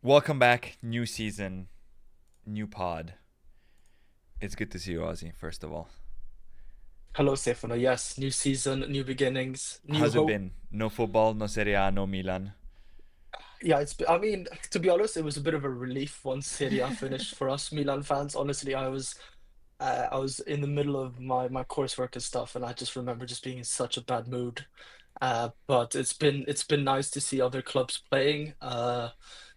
Welcome back. New season, new pod. It's good to see you, Ozzy, first of all. Hello, Stefano. Yes, new season, new beginnings, new How's it hope. been? No football, no Serie A, no Milan. Yeah, I mean, to be honest, it was a bit of a relief once Serie A finished for us Milan fans. Honestly, I was in the middle of my coursework and stuff, and I just remember just being in such a bad mood. But it's been nice to see other clubs playing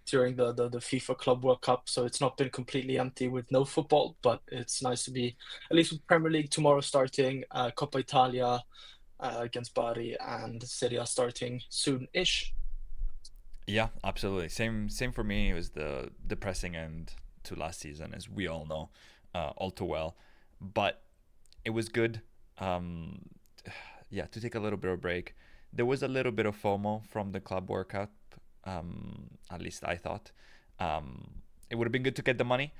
during the FIFA Club World Cup. So it's not been completely empty with no football, but it's nice to be at least with Premier League tomorrow starting, Coppa Italia against Bari, and Serie A starting soon-ish. Yeah, absolutely. Same for me. It was the depressing end to last season, as we all know, all too well. But it was good. Um, yeah, to take a little bit of a break. There was a little bit of FOMO from the club World Cup. At least I thought. It would have been good to get the money,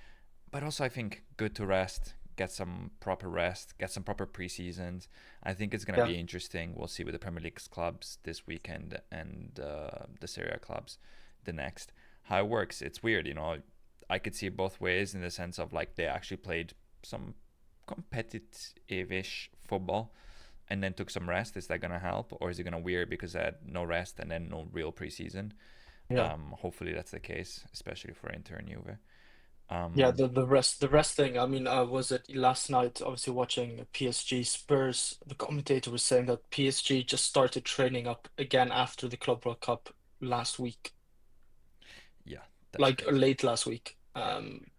but also I think good to rest, get some proper rest, get some proper preseasons. I think it's gonna Yeah. be interesting. We'll see with the Premier League clubs this weekend and the Serie A clubs the next. How it works, it's weird, you know. I could see it both ways in the sense of like they actually played some competitive-ish football and then took some rest. Is that gonna help, or is it gonna weird because they had no rest and then no real preseason? Yeah. Hopefully that's the case, especially for Inter and Juve. Yeah, Um, the rest thing. I mean, was it last night? Obviously, watching PSG Spurs, the commentator was saying that PSG just started training up again after the Club World Cup last week, yeah, that's like crazy. late last week.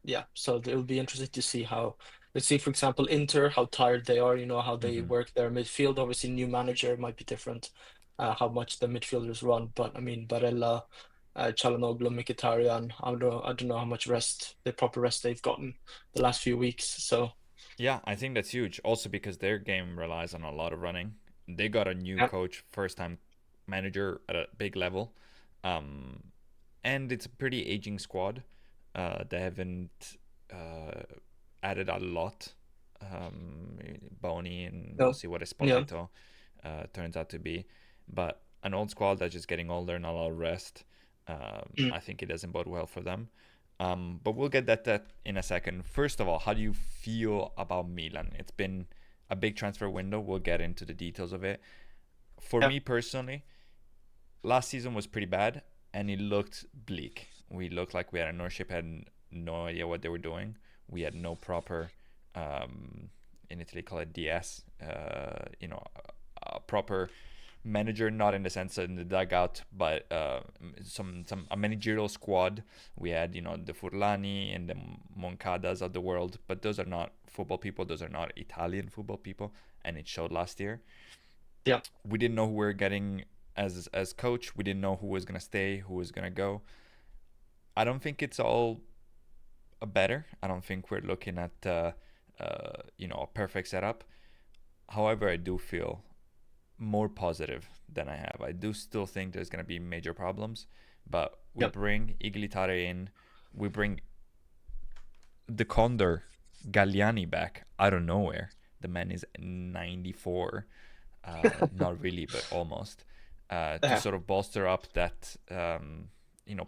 Yeah, so it'll be interesting to see how. Let's see, for example, Inter, how tired they are. You know how they Hmm. work their midfield. Obviously, new manager might be different. How much the midfielders run, but I mean, Barella, Çalhanoğlu, Mkhitaryan. I don't know how much rest, the proper rest they've gotten the last few weeks. So Yeah, I think that's huge. Also because their game relies on a lot of running. They got a new yeah, coach, first time manager at a big level, um, and it's a pretty aging squad. They haven't uh, added a lot. Um, Bony, and we'll no, see what yeah, Esposito turns out to be. But an old squad that's just getting older and a lot of rest. mm, I think it doesn't bode well for them. But we'll get that in a second. First of all, how do you feel about Milan? It's been a big transfer window. We'll get into the details of it. For yeah, me personally, last season was pretty bad, and it looked bleak. We looked like we had an ownership had no idea what they were doing. We had no proper, um, in Italy call it DS, a proper manager, not in the sense in the dugout, but some a managerial squad. We had the Furlani and the Moncadas of the world, but those are not football people. Those are not Italian football people, and it showed last year. yeah. We didn't know who we were getting as coach. We didn't know who was gonna stay, who was gonna go. I don't think it's all better. I don't think we're looking at a perfect setup. However, I do feel more positive than I have. I do still think there's going to be major problems, but we Yeah. bring Iglitare in, we bring the Condor Galliani back out of nowhere. The man is 94, not really, but almost, to Yeah. sort of bolster up that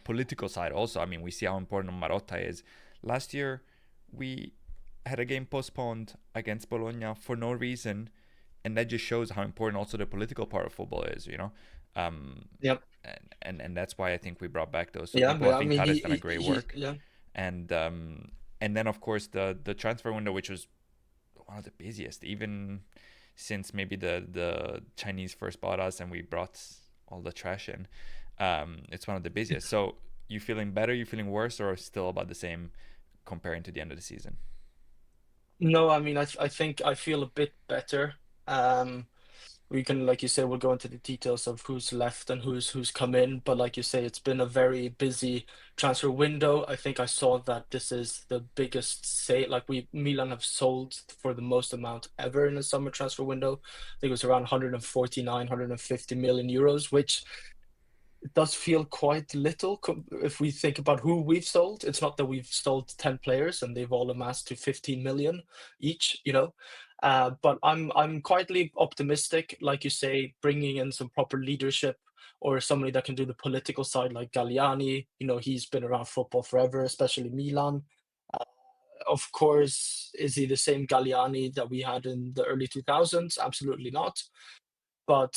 political side. Also, I mean, we see how important Marotta is. Last year, we had a game postponed against Bologna for no reason, and that just shows how important also the political part of football is. Um, Yeah. and that's why I think we brought back those Yeah. people. I But I think mean, Tare's done a great he work, yeah. and and then of course the transfer window, which was one of the busiest, even since maybe the Chinese first bought us and we brought all the trash in. It's one of the busiest. So you feeling better? You feeling worse, or still about the same comparing to the end of the season? No, I mean, I think I feel a bit better. Um, we can, like you say, we'll go into the details of who's left and who's come in. But like you say, it's been a very busy transfer window. I think I saw that this is the biggest sale. Like we Milan have sold for the most amount ever in a summer transfer window. I think it was around 149, 150 million euros, which it does feel quite little if we think about who we've sold. It's not that we've sold 10 players and they've all amassed to 15 million each. But I'm quietly optimistic, like you say, bringing in some proper leadership. or somebody that can do the political side like Galliani. He's been around football forever, especially Milan. Uh, of course, is he the same Galliani that we had in the early 2000s? Absolutely not. But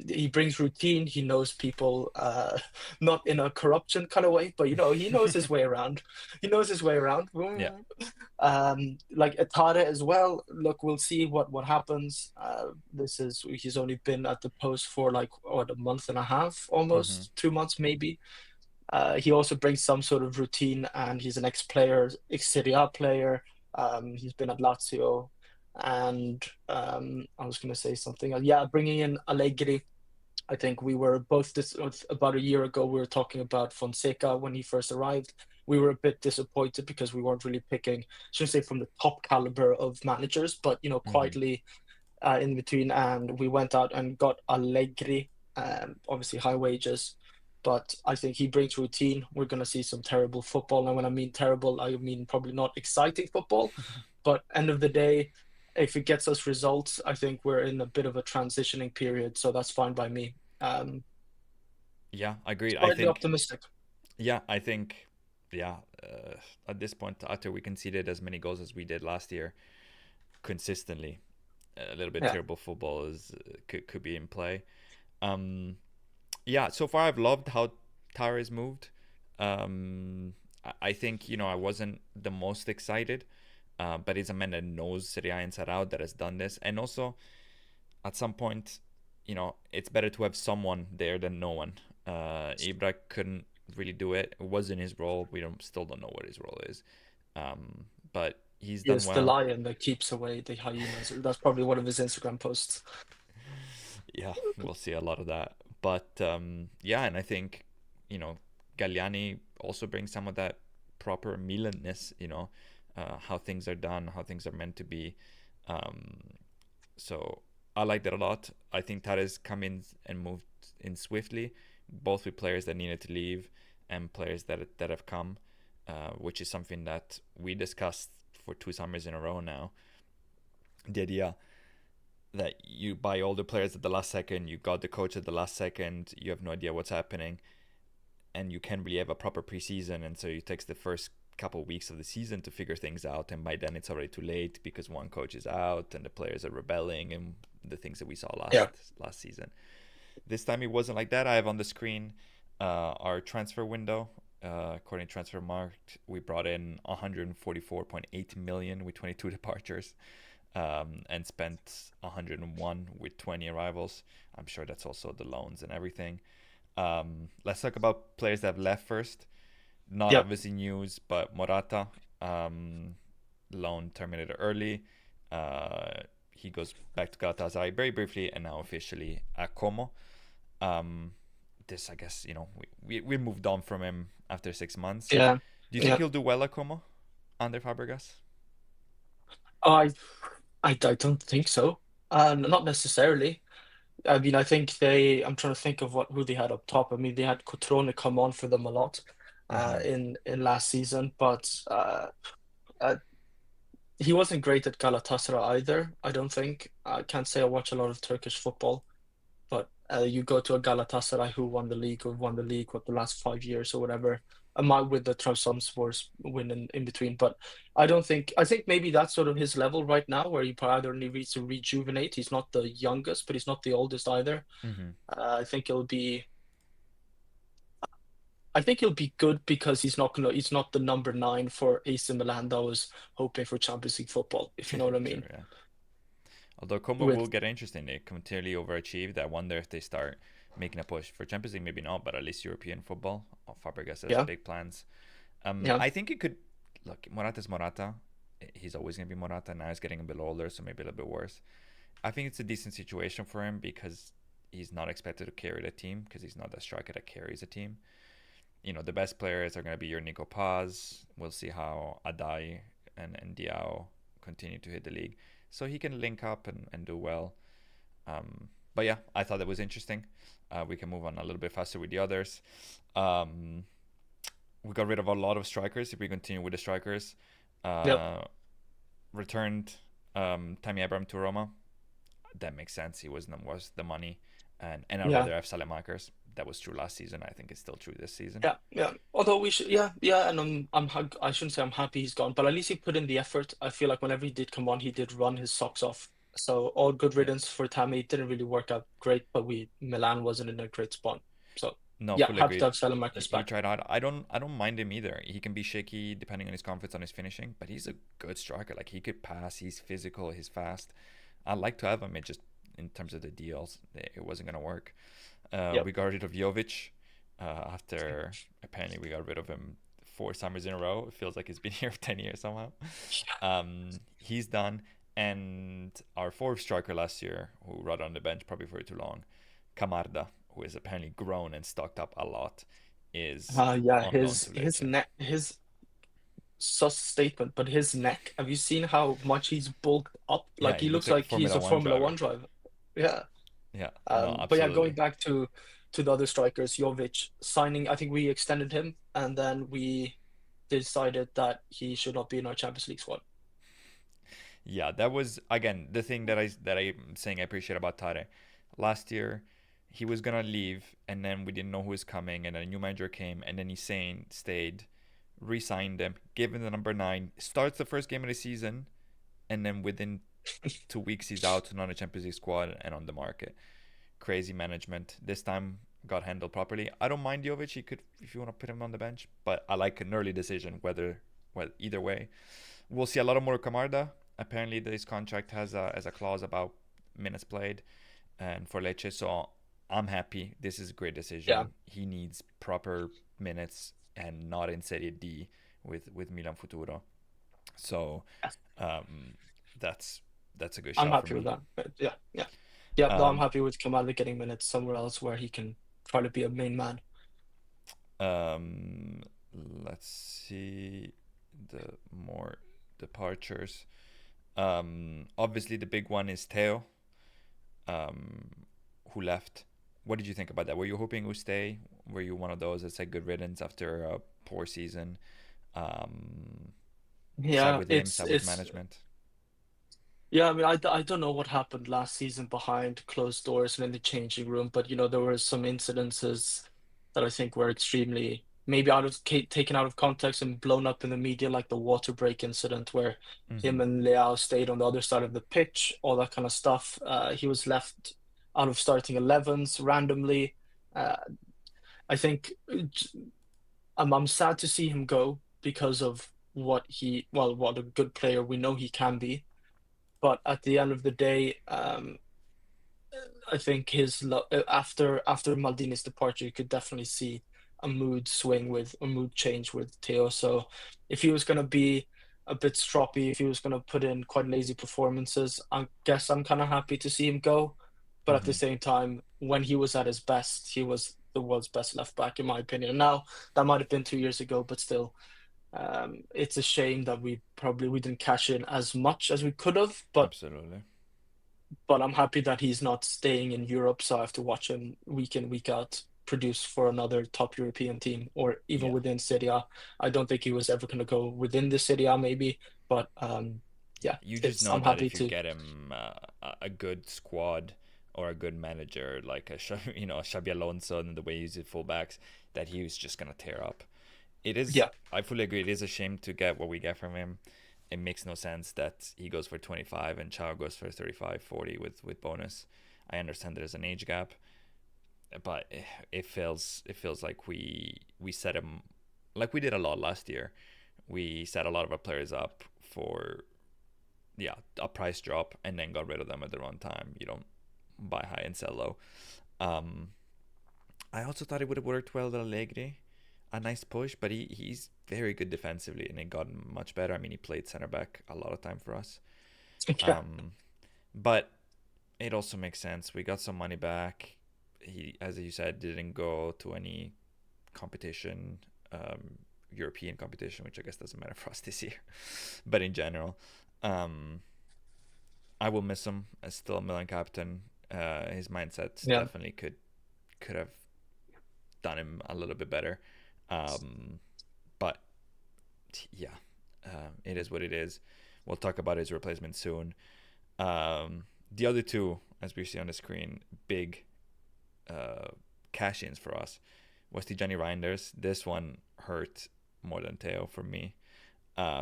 he brings routine. He knows people, not in a corruption kind of way, but he knows his way around. He knows his way around. Yeah. Like Atara as well. Look, we'll see what happens. He's only been at the post for like what, a month and a half, Mm-hmm. almost 2 months maybe. He also brings some sort of routine, and he's an ex-player, ex-Serie A player. He's been at Lazio, and I was going to say something. Yeah, bringing in Allegri. I think we were both this about a year ago. We were talking about Fonseca when he first arrived. We were a bit disappointed because we weren't really picking, I shouldn't say from the top caliber of managers, but Mm-hmm. quietly in between. And we went out and got Allegri, obviously high wages, but I think he brings routine. We're going to see some terrible football. And when I mean terrible, I mean probably not exciting football, but end of the day, if it gets us results, I think we're in a bit of a transitioning period, so that's fine by me. Yeah, agreed. I Slightly think. optimistic. Yeah, I think. Yeah, at this point, after we conceded as many goals as we did last year, consistently, a little bit Yeah, terrible football could be in play. Um, yeah, so far I've loved how Tara's moved. I think I wasn't the most excited, but he's a man that knows Serie A inside out, that has done this, and also at some point, it's better to have someone there than no one. Ibra couldn't really do it. It wasn't his role. We still don't know what his role is, but he's done yes, the well. lion that keeps away the hyenas. That's probably one of his Instagram posts. Yeah, we'll see a lot of that. But yeah, and I think Galliani also brings some of that proper Milanness. How things are done, how things are meant to be. Um, so I like that a lot. I think Tares come in and moved in swiftly, both with players that needed to leave and players that have come, which is something that we discussed for 2 summers in a row now. The idea that you buy all the players at the last second, you got the coach at the last second, you have no idea what's happening, and you can't really have a proper preseason, and so it takes the first couple of weeks of the season to figure things out, and by then it's already too late because one coach is out and the players are rebelling and the things that we saw Yeah, last season. This time it wasn't like that. I have on the screen our transfer window. According to Transfermarkt, we brought in 144.8 million with 22 departures, and spent 101 with 20 arrivals. I'm sure that's also the loans and everything. Let's talk about players that have left first. Not yeah, obviously news, but Morata, um, loan terminated early. He goes back to Galatasaray very briefly and now officially at Como. Um, this, I guess, we moved on from him after 6 months. yeah, Do you think yeah. he'll do well at Como under Fabregas? I, I don't think so. Not necessarily. I mean, I think I'm trying to think of who they had up top. I mean, they had Cotrone come on for them a lot, Mm-hmm. in last season, but uh, he wasn't great at Galatasaray either. I don't think. I can't say I watch a lot of Turkish football, but you go to a Galatasaray who won the league or won the league what the last 5 years or whatever. I might with the Trabzonspor's win in between, but I don't think. I think maybe that's sort of his level right now, where he either needs to rejuvenate. He's not the youngest, but he's not the oldest either. Mm-hmm. I think he'll be. I think he'll be good because he's not the number nine for AC Milan that was hoping for Champions League football, if you know what I True, mean. yeah. Although Como will With get interesting. They continually overachieved. I wonder if they start making a push for Champions League. Maybe not, but at least European football. Fabregas has yeah, big plans. yeah, I think it could. Look, Morata's Morata. He's always going to be Morata. Now he's getting a bit older, so maybe a little bit worse. I think it's a decent situation for him because he's not expected to carry the team because he's not that striker that carries a team. The best players are going to be your Nico Paz. We'll see how Adai and Diao continue to hit the league. So he can link up and do well. But yeah, I thought that was interesting. We can move on a little bit faster with the others. Um, we got rid of a lot of strikers. If we continue with the strikers, yep, uh, returned Tammy Abraham to Roma. That makes sense. He was the money. and I'd Yeah. rather have Salamakers. That was true last season. I think it's still true this season. Yeah, yeah. Although we should, yeah, yeah, and I shouldn't say I'm happy he's gone, but at least he put in the effort. I feel like whenever he did come on, he did run his socks off. So all good Yeah. riddance for Tammy. It didn't really work out great, but we Milan wasn't in a great spot. So No, yeah, fully happy to agreed. have Salamakers He back. tried hard. I don't mind him either. He can be shaky depending on his confidence on his finishing, but he's a good striker. Like he could pass. He's physical. He's fast. I'd like to have him. It just in terms of the deals, it wasn't gonna work. Yep. We got rid of Jovic after apparently we got rid of him 4 summers in a row. It feels like he's been here for 10 years somehow. He's done, and our fourth striker last year, who rode on the bench probably for too long, Camarda, who is apparently grown and stocked up a lot, is Yeah, on loan to his Lecce. neck, his sus statement, but his neck. Have you seen how much he's bulked up? Yeah, Like he he looks looks like a like he's Formula a One Formula driver. One driver. Yeah. Yeah, no, But yeah, going absolutely. back to the other strikers, Jovic signing, I think we extended him, and then we decided that he should not be in our Champions League squad. Yeah, that was again the thing that I'm saying I appreciate about Tare. Last year, he was gonna leave, and then we didn't know who was coming, and a new manager came, and then he saying stayed, re-signed him, gave him the number 9, starts the first game of the season, and then within 2 weeks he's out, not a Champions League squad, and on the market. Crazy management. This time got handled properly. I don't mind Jovic. He could, if you want to put him on the bench, but I like an early decision. Well, either way, we'll see a lot of more Camarda. Apparently, this contract has a clause about minutes played, and for Lecce, so I'm happy. This is a great Yeah, decision. He needs proper minutes and not in Serie D with Milan Futuro. So um, that's that's a good I'm shot for happy with me. that. But yeah, yeah, yeah. No, I'm Um, happy with Kamala getting minutes somewhere else where he can try to be a main man. Um, let's see the more departures. Obviously the big one is Theo, um, who left. What did you think about that? Were you hoping he would stay? Were you one of those that said good riddance after a poor season? Um, Sad Yeah, with him, sad with it's management. yeah, I mean, I don't know what happened last season behind closed doors and in the changing room, but there were some incidences that I think were extremely maybe taken out of context and blown up in the media, like the water break incident where Mm-hmm. him and Leao stayed on the other side of the pitch, all that kind of stuff. He was left out of starting 11s randomly. Uh, I think I'm sad to see him go because of what a good player we know he can be. But at the end of the day, I think after Maldini's departure, you could definitely see a mood change with Theo. So if he was going to be a bit stroppy, if he was going to put in quite lazy performances, I guess I'm kind of happy to see him go. But at the Mm-hmm. same time, when he was at his best, he was the world's best left back, in my opinion. Now that might have been 2 years ago, but still, it's a shame that we didn't cash in as much as we could have. Absolutely. But I'm happy that he's not staying in Europe, so I have to watch him week in, week out produce for another top European team or even Yeah. within Serie A. I don't think he was ever going to go within the Serie A, maybe, but Yeah, yeah, you just it's know I'm that happy if you to. get him a good squad or a good manager like a Xabi Alonso and the way he uses fullbacks, that he was just gonna tear up. It is. Yeah, I fully agree. It is a shame to get what we get from him. It makes no sense that he goes for 25 and Chao goes for 35, 40 with bonus. I understand there's an age gap, but it feels like we set him like we did a lot last year. We set a lot of our players up for a price drop and then got rid of them at the wrong time. You don't buy high and sell low. Um, I also thought it would have worked well with Allegri. A nice push, but he's very good defensively and it got much better. I mean, he played center back a lot of time for us. yeah, Um, but it also makes sense. We got some money back. He, as you said, didn't go to any competition, um, European competition, which I guess doesn't matter for us this year. But in general, um, I will miss him as still a Milan captain. His mindset yeah, definitely could have done him a little bit better. Um, but yeah, it is what it is. We'll talk about his replacement soon. The other two, as we see on the screen, big. uh, cash-ins for us was Tijani Reinders. This one hurt more than Theo for me.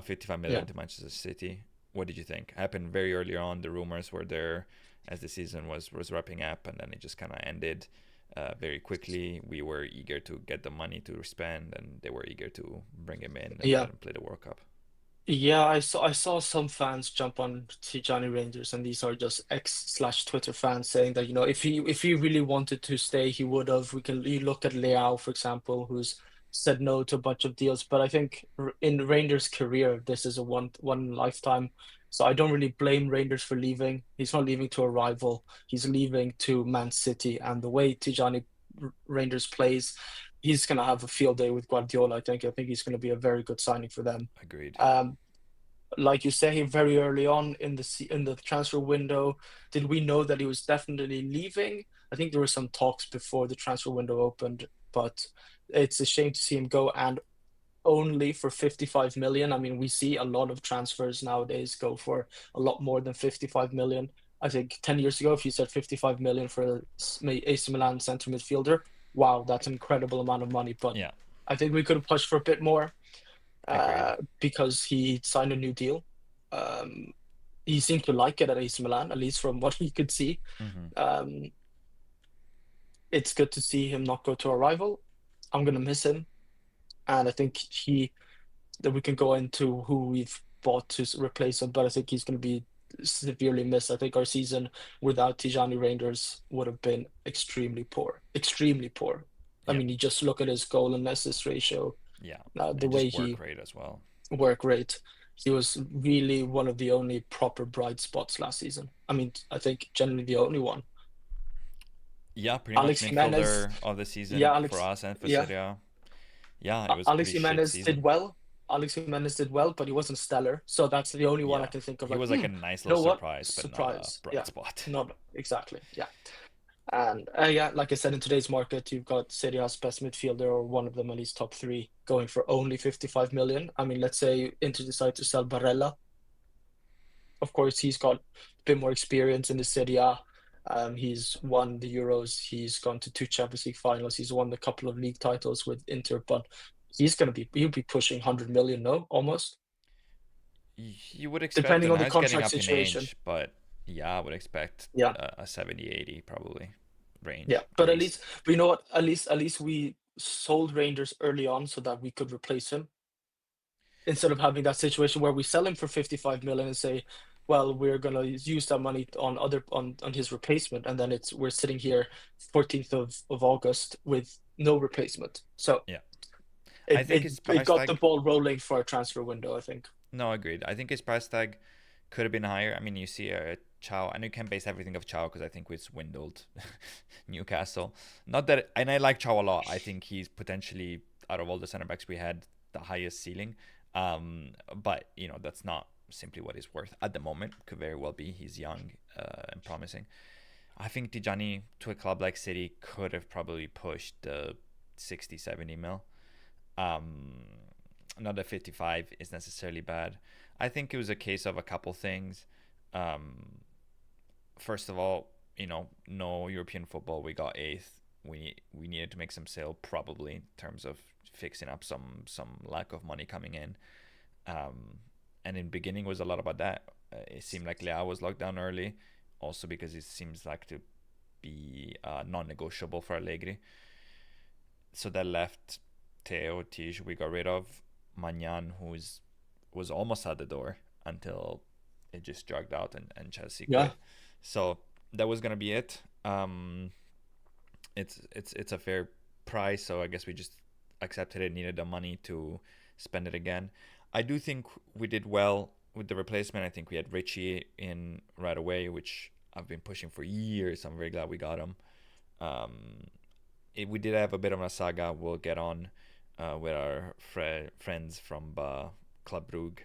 55 Yeah. million to Manchester City. What did you think? Happened very early on. The rumors were there as the season was wrapping up, and then it just kind of ended very quickly. We were eager to get the money to spend, and they were eager to bring him in and Yeah. let him play the World Cup. Yeah, I saw some fans jump on to Johnny Rangers, and these are just X/Twitter fans saying that, if he really wanted to stay, he would have. You look at Leao, for example, who's said no to a bunch of deals. But I think in Rangers' career, this is a one lifetime. So I don't really blame Rangers for leaving. He's not leaving to a rival. He's leaving to Man City, and the way Tijani Rangers plays, he's gonna have a field day with Guardiola. I think he's gonna be a very good signing for them. Agreed. Um, like you say, very early on in the transfer window, did we know that he was definitely leaving? I think there were some talks before the transfer window opened, but it's a shame to see him go, and only for 55 million. I mean, we see a lot of transfers nowadays go for a lot more than 55 million. I think 10 years ago, if you said 55 million for a AC Milan center midfielder, wow, that's an incredible amount of money. But Yeah, I think we could have pushed for a bit more, agreed. because he signed a new deal. Um, he seemed to like it at AC Milan, at least from what we could see. Hmm. Um, it's good to see him not go to a rival. I'm gonna miss him, and I think that we can go into who we've bought to replace him, but I think he's going to be severely missed. I think our season without Tijani Rangers would have been extremely poor, extremely poor. I Yep. mean, you just look at his goal and assist ratio, Yeah, the and way just work he rate as well. work rate. He was really one of the only proper bright spots last season. I mean, I think generally the only one. Yeah, pretty much Alex Jimenez, midfielder of the yeah, season for us and for yeah, Serie A. Yeah, it was a Alex pretty shit Jimenez did season. well. Alex Jimenez did well, but he wasn't stellar. So that's the only one I Yeah, can think of. he Like, was like a nice you little know what? surprise, but not a Surprise. bright Yeah, spot. not exactly. Yeah. And yeah, like I said, in today's market, you've got Serie A's best midfielder, or one of them at least top three, going for only 55 million. I mean, let's say Inter decide to sell Barella. Of course, he's got a bit more experience in the Serie A. He's won the Euros. He's gone to two Champions League finals. He's won a couple of league titles with Inter, but he'll be pushing 100 million, no, almost, You would expect, depending and on now the he's getting contract up in situation. age, but yeah, I would expect Yeah, a 70, 80 probably yeah. range at But least. but you know what? At least we sold Rangers early on so that we could replace him, instead of having that situation where we sell him for 55 million and say, well, we're gonna use that money on his replacement, and then we're sitting here 14th of August with no replacement. So Yeah, I it think it his it price got the tag. ball rolling for a transfer window, I think. No, agreed. I think his price tag could have been higher. I mean, you see Chow, and you can base everything of Chow because I think we swindled Newcastle. Not that, and I like Chow a lot. I think he's potentially out of all the center backs we had the highest ceiling. But that's not simply what he's worth at the moment. Could very well be. He's young and promising. I think Tijani to a club like City could have probably pushed the 60, 70 mil. Um, Not that 55 is necessarily bad. I think it was a case of a couple things. Um, First of all, no European football. We got eighth. We needed to make some sale probably in terms of fixing up some lack of money coming in. Um, and in beginning was a lot about that. It seemed like Leao was locked down early, also because it seems like to be non-negotiable for Allegri. So that left Teo Tej we got rid of. Magnan, was almost at the door until it just dragged out and Chelsea Yeah, quit. So that was gonna be it. It's a fair price, so I guess we just accepted it. Needed the money to spend it again. I do think we did well with the replacement. I think we had Richie in right away, which I've been pushing for years. I'm very glad we got him. Um, we did have a bit of a saga. We'll get on with our friends from Club Brugge,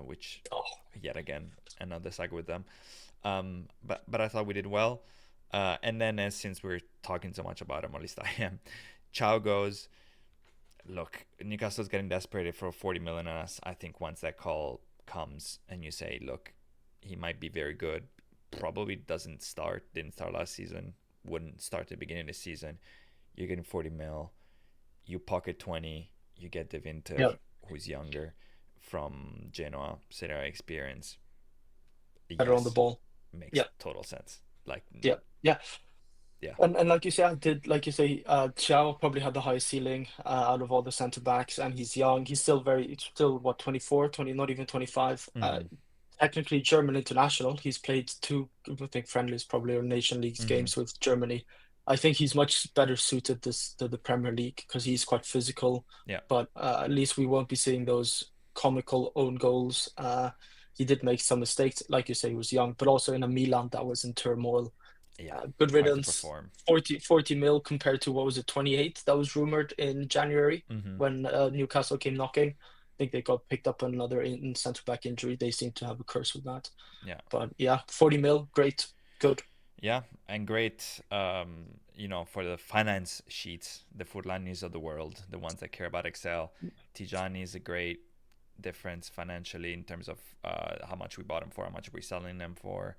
which oh, yet again another saga with them. But I thought we did well. And then since we're talking so much about him, or at least I am, Chow goes. Look, Newcastle's getting desperate for 40 million on us. I think once that call comes and you say, look, he might be very good, probably didn't start last season. wouldn't start at the beginning of the season. You're getting 40 mil. You pocket 20. You get the Winter, Yeah, who's younger, from Genoa, Serie A experience. better on the Yes, ball. makes Yeah, total sense. Like, yeah, yeah. yeah. And like you say, I did like you say, Thiago probably had the highest ceiling out of all the centre backs, and he's young. He's still he's still what 24, 20, not even 25. Mm-hmm. Technically German international. He's played two, I think, friendlies probably or Nation Leagues Mm-hmm. games with Germany. I think he's much better suited this to the Premier League because he's quite physical. Yeah. But at least we won't be seeing those comical own goals. He did make some mistakes, like you say, he was young, but also in a Milan that was in turmoil. Yeah. Good Hard to riddance. perform. 40 mil compared to what was it, 28 that was rumored in January Mm-hmm. when Newcastle came knocking. I think they got picked up another in centre back injury. They seem to have a curse with that. Yeah. But yeah, 40 mil, great, good. Yeah, and great, for the finance sheets, the Furlanis of the world, the ones that care about Excel. Tijani is a great difference financially in terms of how much we bought him for, how much we're selling them for.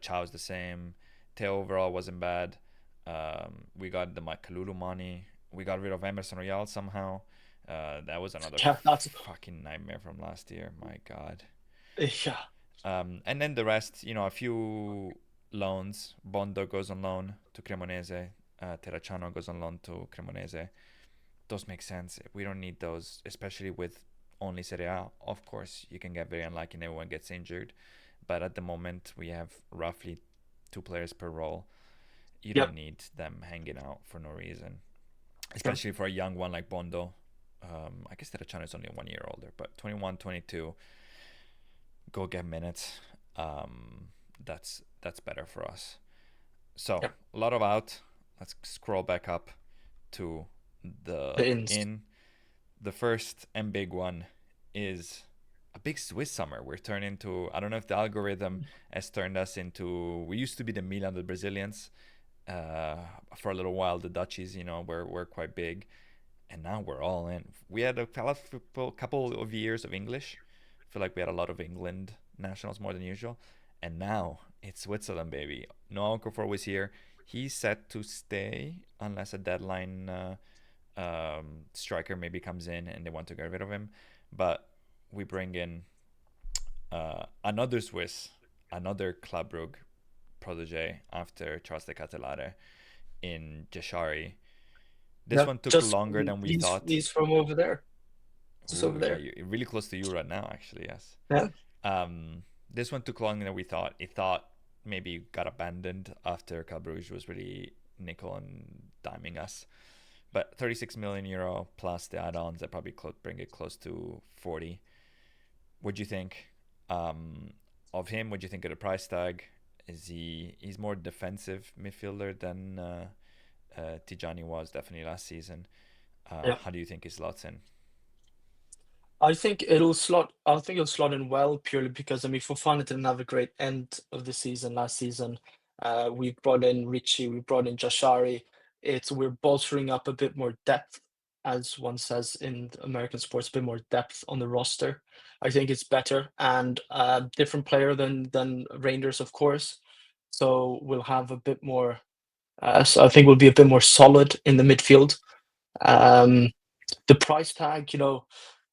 Chow's the same. Teo overall wasn't bad. We got the Kalulu money. We got rid of Emerson Royale somehow. That was another Yeah, that's fucking nightmare from last year. My God. yeah, And then the rest, a few loans. Bondo goes on loan to Cremonese. Terracciano goes on loan to Cremonese. Those make sense. We don't need those, especially with only Serie A. Of course, you can get very unlucky and everyone gets injured. But at the moment, we have roughly two players per role. You yep, don't need them hanging out for no reason, sure. especially for a young one like Bondo. I guess Terracciano is only 1 year older, but 21, 22, go get minutes. That's better for us. So Yep. a lot of out. Let's scroll back up to the The ins. in. The first and big one is a big Swiss summer. We're turned into, I don't know if the algorithm has turned us into, we used to be the Milan, the Brazilians. Uh, for a little while, the Dutchies, were quite big. And now we're all in. We had a couple of years of English. I feel like we had a lot of England nationals more than usual. And now it's Switzerland, baby. No Okafor was here. He's set to stay unless a deadline striker maybe comes in and they want to get rid of him. But we bring in another Swiss, another Club Brugge protege after Charles de Catelare in Jashari. This Yeah, one took just longer than we he's thought. he's from over there. Just Ooh, over yeah, there. you're really close to you right now, actually, yes. Yeah, This one took longer than we thought. It thought maybe got abandoned after Cabrouge was really nickel and diming us. But 36 million euro plus the add-ons that probably bring it close to 40. What do you think of him? What do you think of the price tag? He's more defensive midfielder than Tijani was definitely last season. yeah. How do you think he slots in? I think it'll slot. I think it'll slot in well purely because I mean Fofana didn't have a great end of the season last season. We brought in Richie, we brought in Jashari. We're bolstering up a bit more depth, as one says in American sports, a bit more depth on the roster. I think it's better and different player than Rangers, of course. So we'll have a bit more. So I think we'll be a bit more solid in the midfield. Um, the price tag,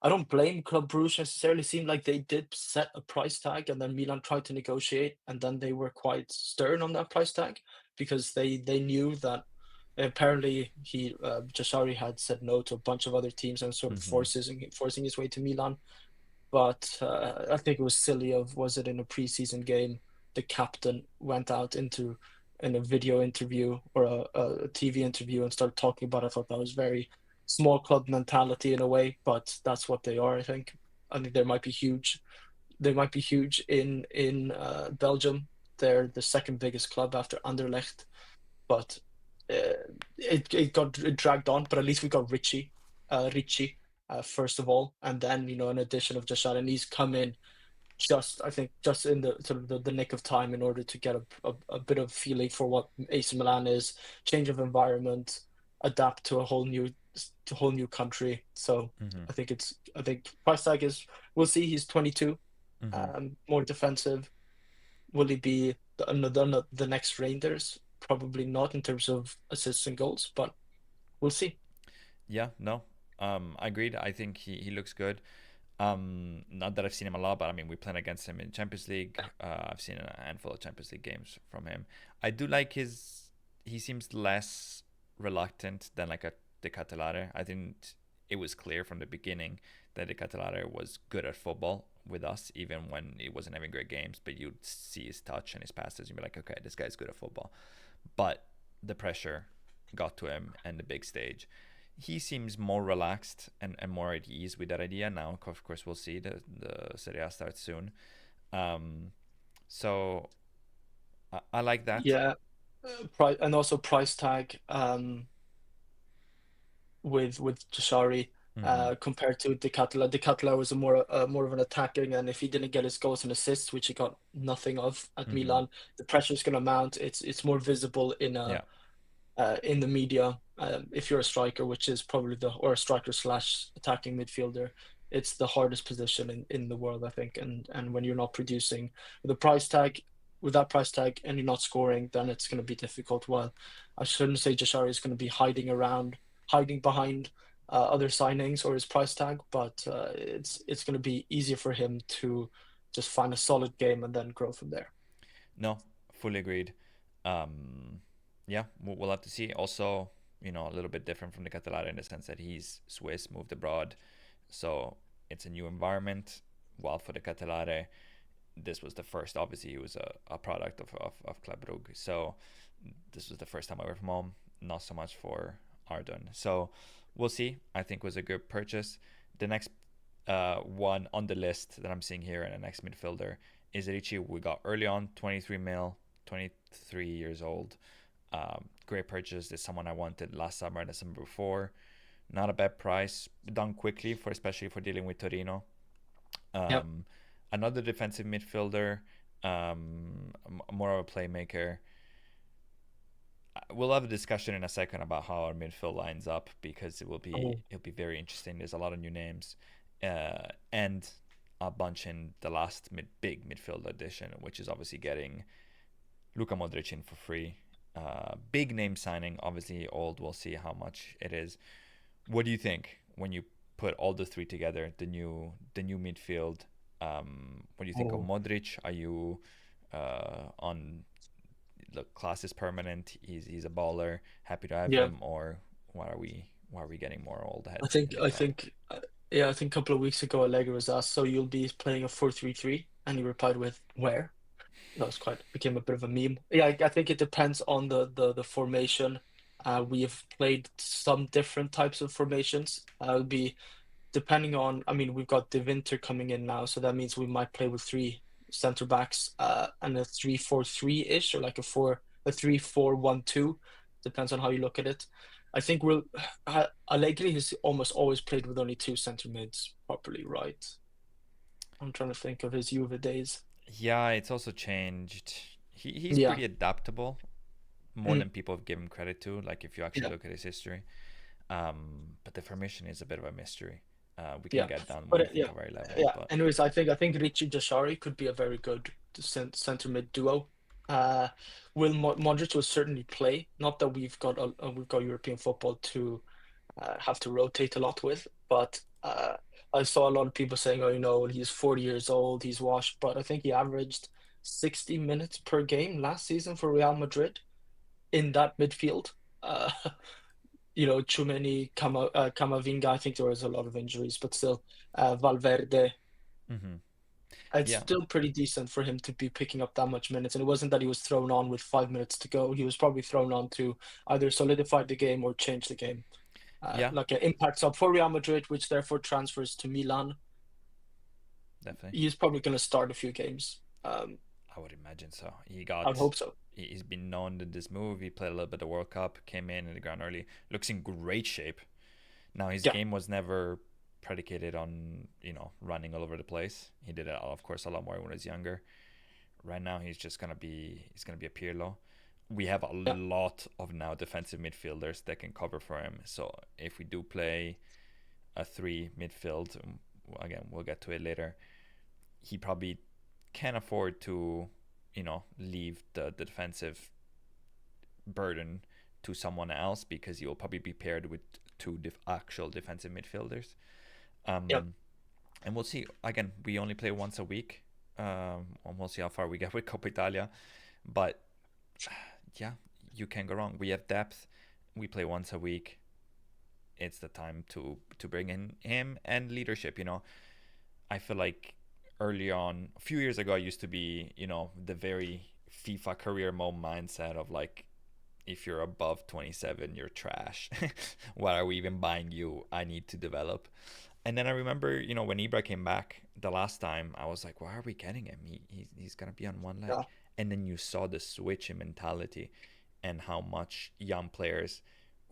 I don't blame Club Brugge necessarily. Seemed like they did set a price tag, and then Milan tried to negotiate, and then they were quite stern on that price tag because they knew that apparently he Jasari had said no to a bunch of other teams and sort of Mm-hmm. forcing his way to Milan. But I think it was silly. Was it in a preseason game? The captain went out into in a video interview or a TV interview and started talking about it. I thought that was very small club mentality in a way, but that's what they are. I think they might be huge. They might be huge in Belgium. They're the second biggest club after Anderlecht, but it dragged on. But at least we got Richie first of all, and then an addition of Jashar, and he's come in just I think just in the sort of the nick of time in order to get a bit of feeling for what AC Milan is, change of environment, adapt to a whole new country. So Mm-hmm. I think price tag is we'll see. He's 22, Mm-hmm. more defensive. Will he be the next Rangers? probably not in terms of assists and goals, but we'll see. Yeah, no, I agreed. I think he looks good. Not that I've seen him a lot, but I mean, we played against him in Champions League. I've seen a handful of Champions League games from him. I do like his. He seems less reluctant than like a De Catalare. I think it was clear from the beginning that De Catalare was good at football with us, even when he wasn't having great games. But you'd see his touch and his passes, and be like, okay, this guy's good at football. But the pressure got to him and the big stage. He seems more relaxed and more at ease with that idea now. Of course, we'll see. The Serie A starts soon. Um, so I like that. Yeah, price and also price tag. With Jashari Mm-hmm. compared to De Ketelaere. De Ketelaere was a more of an attacking, and if he didn't get his goals and assists, which he got nothing of at Mm-hmm. Milan, the pressure is going to mount. It's more visible Yeah. in the media. If you're a striker, which is probably or a striker slash attacking midfielder, it's the hardest position in the world, I think. And when you're not producing with a price tag, with that price tag, and you're not scoring, then it's going to be difficult. While I shouldn't say Jashari is going to be hiding behind other signings or his price tag, but it's going to be easier for him to just find a solid game and then grow from there. No, fully agreed. Um, yeah, we'll have to see. Also, a little bit different from the Catalara in the sense that he's Swiss, moved abroad, so it's a new environment. While for the Catalare, this was the first. Obviously, he was a product of Club Brugge, so this was the first time away from home. Not so much for Ardon. So we'll see. I think it was a good purchase. The next one on the list that I'm seeing here, and the next midfielder is Ricci. We got early on, 23 mil, 23 years old. Great purchase. Is someone I wanted last summer and the summer before. Not a bad price. Done quickly for especially for dealing with Torino. Yep. Um, Another defensive midfielder, more of a playmaker. We'll have a discussion in a second about how our midfield lines up because Oh, it'll be very interesting. There's a lot of new names, and a bunch in the last big midfield addition, which is obviously getting Luka Modric in for free. Big name signing, obviously old. We'll see how much it is. What do you think when you put all the three together? The new midfield. What do you think of oh. Modric? Are you on look, class is permanent. He's a baller. Happy to have Yeah. him. Or why are we getting more old I heads think in the I club? think yeah, I think a couple of weeks ago Allegri was asked, so you'll be playing a 4-3-3, and he replied with where? That was quite became a bit of a meme. Yeah, I think it depends on the formation. We have played some different types of formations. It'll be depending on, I mean, we've got De Winter coming in now, so that means we might play with three center backs, and a 3-4-3-ish, or like a 3-4-1-2. Depends on how you look at it. I think Allegri has almost always played with only two center mids properly, right? I'm trying to think of his Juve days. Yeah, it's also changed. He's Yeah. pretty adaptable, more Mm, than people give him credit to. Like if you actually yeah. look at his history, but the formation is a bit of a mystery. We can Yeah. get down when But we think yeah. of our level, Yeah. but Anyways, I think Ricci Jashari could be a very good center mid duo. Uh, will Modric will certainly play. Not that we've got European football to have to rotate a lot with, but I saw a lot of people saying, "Oh, he's 40 years old, he's washed." But I think he averaged 60 minutes per game last season for Real Madrid in that midfield. Uh, Tchouameni, Camavinga. I think there was a lot of injuries, but still, Valverde. hmm It's yeah, still pretty decent for him to be picking up that much minutes. And it wasn't that he was thrown on with 5 minutes to go. He was probably thrown on to either solidify the game or change the game. yeah, Like an impact sub for Real Madrid, which therefore transfers to Milan. definitely. He's probably going to start a few games. I would imagine so. I'd hope so. He's been known in this move. He played a little bit of World Cup, came in the ground early, looks in great shape. Now his Yeah, game was never predicated on running all over the place. He did it, of course, a lot more when he was younger. Right now he's gonna be a Pirlo. We have a yeah, lot of now defensive midfielders that can cover for him. So if we do play a three midfield, again we'll get to it later. He probably can afford to leave the defensive burden to someone else because he will probably be paired with two actual defensive midfielders. Yep. Um, and we'll see. Again, we only play once a week. And we'll see how far we get with Coppa Italia. But yeah, you can't go wrong. We have depth. We play once a week. It's the time to bring in him and leadership. I feel like early on, a few years ago, I used to be, the very FIFA career mode mindset of like, if you're above 27, you're trash. Why are we even buying you? I need to develop. And then I remember, when Ibra came back the last time, I was like, why are we getting him? He's going to be on one leg. Yeah. And then you saw the switch in mentality and how much young players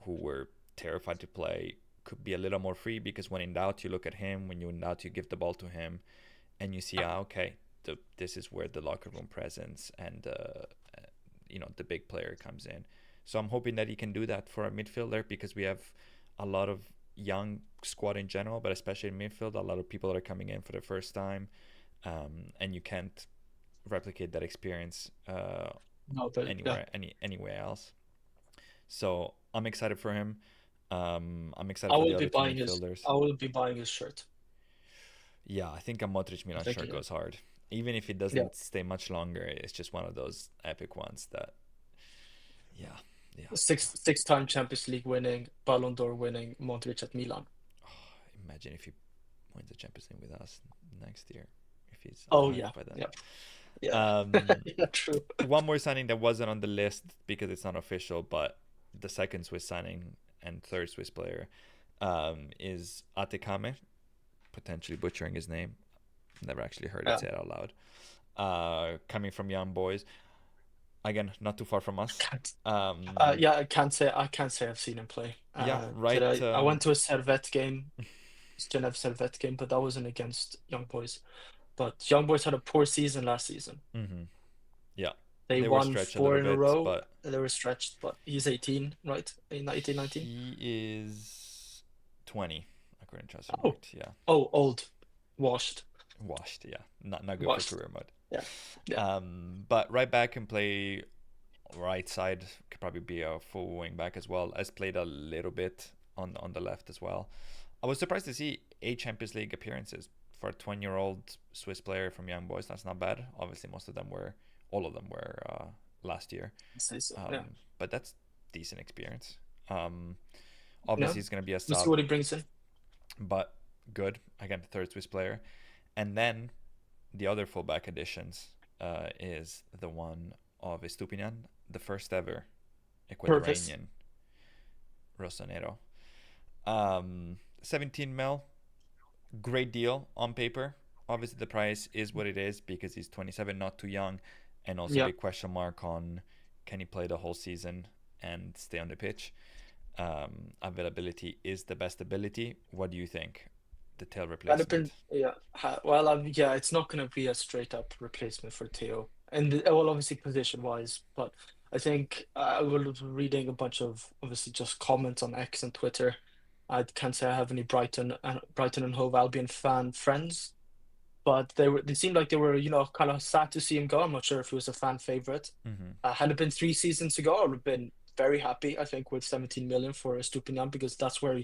who were terrified to play could be a little more free because when in doubt, you look at him. When you're in doubt, you give the ball to him and you see, okay, this is where the locker room presence and, the big player comes in. So I'm hoping that he can do that for a midfielder because we have a lot of young squad in general, but especially in midfield, a lot of people that are coming in for the first time, and you can't replicate that experience No, but yeah, anywhere else. So I'm excited for him. I'm excited I for will the be other two buying his. midfielders. I will be buying his shirt. Yeah, I think a Modric I Milan think shirt it. goes hard. Even if it Yeah. doesn't stay much longer, it's just one of those epic ones that, yeah, yeah. Six-time Champions League winning, Ballon d'Or winning Modric at Milan. Imagine if he wins the Champions League with us next year, if he's Oh alive yeah, by then. yeah, yeah, Um, yeah. True. one more signing that wasn't on the list because it's not official, but the second Swiss signing and third Swiss player is Atekame, potentially butchering his name. Never actually heard it Yeah. said out loud. Coming from Young Boys, again, not too far from us. Can't. Um, Yeah, I can't say. I can't say I've seen him play. yeah, Did right. I? I went to a Servette game, Genève Servette game, but that wasn't against Young Boys. But Young Boys had a poor season last season. Mm-hmm. Yeah, They they were won stretched a four little in a bit, row. but They were stretched, but he's 18, right? In 18, 19. he is 20 according to transfer Oh, market. Yeah, oh, old, washed, washed. Yeah, not good for washed. career mode. Yeah, yeah. But right back can play right side. Could probably be a full wing back as well. Has played a little bit on the left as well. I was surprised to see 8 Champions League appearances for a 20-year-old Swiss player from Young Boys. That's not bad. Obviously, all of them were last year. I'd say so. Yeah, But that's decent experience. yeah. Obviously, it's going to be a We'll see sub, what he brings in. but good. Again, third Swiss player. And then the other fullback additions is the one of Estupinian, the first ever Purpose. Ecuadorian Rossonero. 17 mil, great deal on paper. Obviously, the price is what it is because he's 27, not too young, and also Yeah. big question mark on can he play the whole season and stay on the pitch. Availability is the best ability. What do you think? The tail That'd have been, replacement. yeah. Well, yeah, it's not going to be a straight up replacement for Theo, and well, obviously position wise, but I think I was reading a bunch of obviously just comments on X and Twitter. I can't say I have any Brighton and Hove Albion fan friends, but they seemed like they were kind of sad to see him go. I'm not sure if he was a fan favorite. Mm-hmm. Had it been 3 seasons ago, I would have been very happy. I think with 17 million for Estupinian because that's where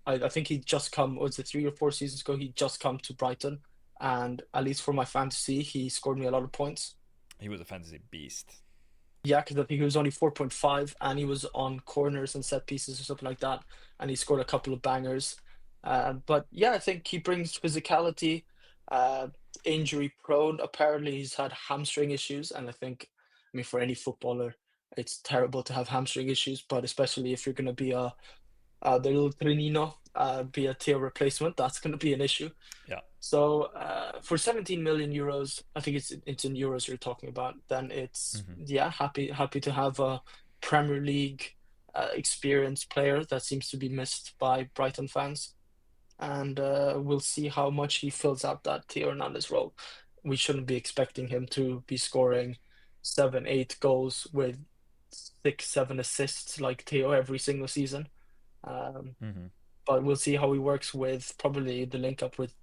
I think he just come. Was it 3 or 4 seasons ago? He just come to Brighton, and at least for my fantasy, he scored me a lot of points. He was a fantasy beast. Yeah, because I think he was only 4.5, and he was on corners and set pieces or something like that, and he scored a couple of bangers. But yeah, I think he brings physicality, uh, injury prone. Apparently, he's had hamstring issues, and I mean, for any footballer, it's terrible to have hamstring issues, but especially if you're going to be the little Trinino, be a tier replacement, that's going to be an issue. Yeah. So for 17 million euros, I think it's in euros you're talking about. Then it's Mm-hmm. yeah, happy to have a Premier League experienced player that seems to be missed by Brighton fans, and we'll see how much he fills out that Theo Hernandez role. We shouldn't be expecting him to be scoring 7, 8 goals with 6, 7 assists like Theo every single season. Um, Mm-hmm. but we'll see how he works with probably the link up with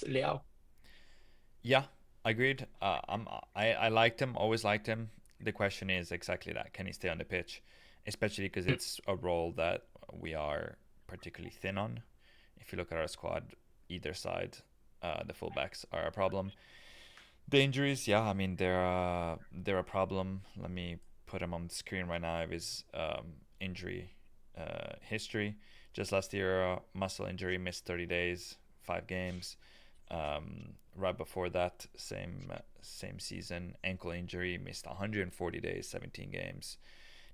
Liao. Yeah, I agreed. I liked him. Always liked him. the question is exactly that: can he stay on the pitch? Especially because it's a role that we are particularly thin on. If you look at our squad, either side, the fullbacks are a problem. The injuries, yeah, I mean they're a problem. Let me put him on the screen right now of his injury history. Just last year, muscle injury, missed 30 days, 5 games. Right before that, same season, ankle injury, missed 140 days, 17 games.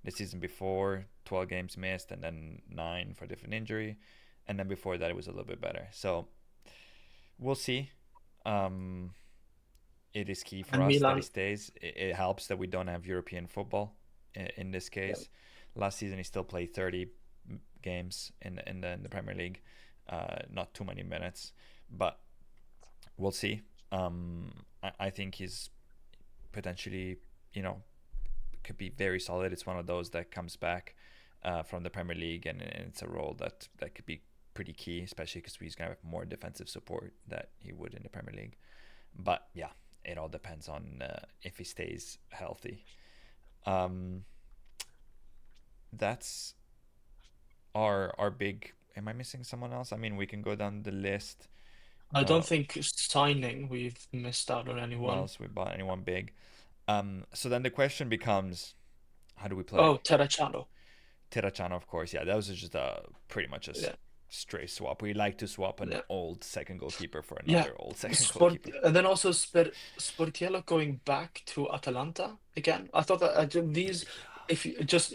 The season before, 12 games missed, and then 9 for a different injury, and then before that, it was a little bit better. So we'll see. Um, it is key for And us that he Milan, stays. It helps that we don't have European football in this yeah, case. Last season, he still played 30 games in the Premier League. Not too many minutes, but we'll see. I think he's potentially, you know, could be very solid. It's one of those that comes back from the Premier League, and it's a role that could be pretty key, especially because he's gonna have more defensive support that he would in the Premier League. But yeah, it all depends on if he stays healthy. Um, that's our big. Am I missing someone else? I mean, we can go down the list. I Uh, don't think signing we've missed out on who anyone. else we bought? Anyone big? So then the question becomes, how do we play? Oh, Terracciano. Terracciano, of course. Yeah, that was just pretty much a Yeah, straight swap. We like to swap an yeah. old second goalkeeper for Yeah, another old second goalkeeper. And then also Sportiello going back to Atalanta again. I thought that these, Yeah. if you just,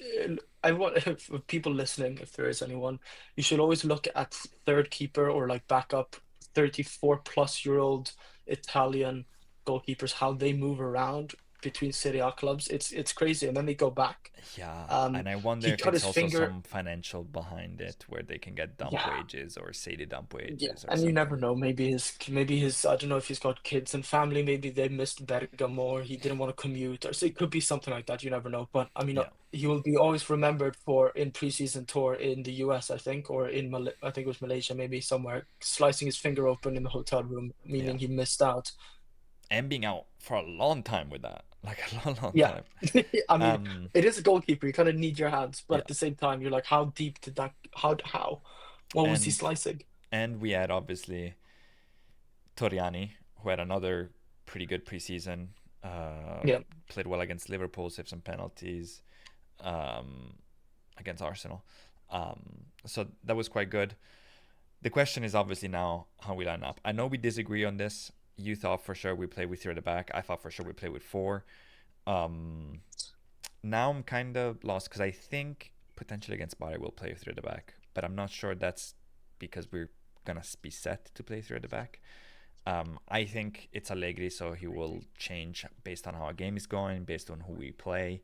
I want if people listening, if there is anyone, you should always look at third keeper or like backup 34-plus-year-old Italian goalkeepers, how they move around between Serie A clubs. It's crazy, and then they go back. Yeah, and I wonder He if cut it's his also finger. some financial behind it, where they can get dump Yeah, wages or say the dump yeah, wages or and you something. never know. Maybe his I don't know if he's got kids and family. Maybe they missed Bergamo or he didn't want to commute, or so it could be something like that. You never know. But I mean, Yeah, he will be always remembered for in preseason tour in the US, I think, or in I think it was Malaysia, maybe somewhere, slicing his finger open in the hotel room, yeah, meaning he missed out. and being out for a long time with that, like a long, long Yeah, time. I mean, Um, it is a goalkeeper. You kind of need your hands, but yeah, at the same time, you're like, how deep did that? How? What was he and slicing? we had obviously Toriani, who had another pretty good preseason. Uh, Yeah, Played well against Liverpool, saved some penalties um, against Arsenal. So that was quite good. The question is obviously now how we line up. I know we disagree on this. You thought for sure we play with three at the back. I thought for sure we play with four. Um, Now I'm kind of lost because I think potentially against Bari we'll play with three at the back, but I'm not sure that's because we're gonna be set to play three at the back. I think it's Allegri, so he will change based on how our game is going, based on who we play.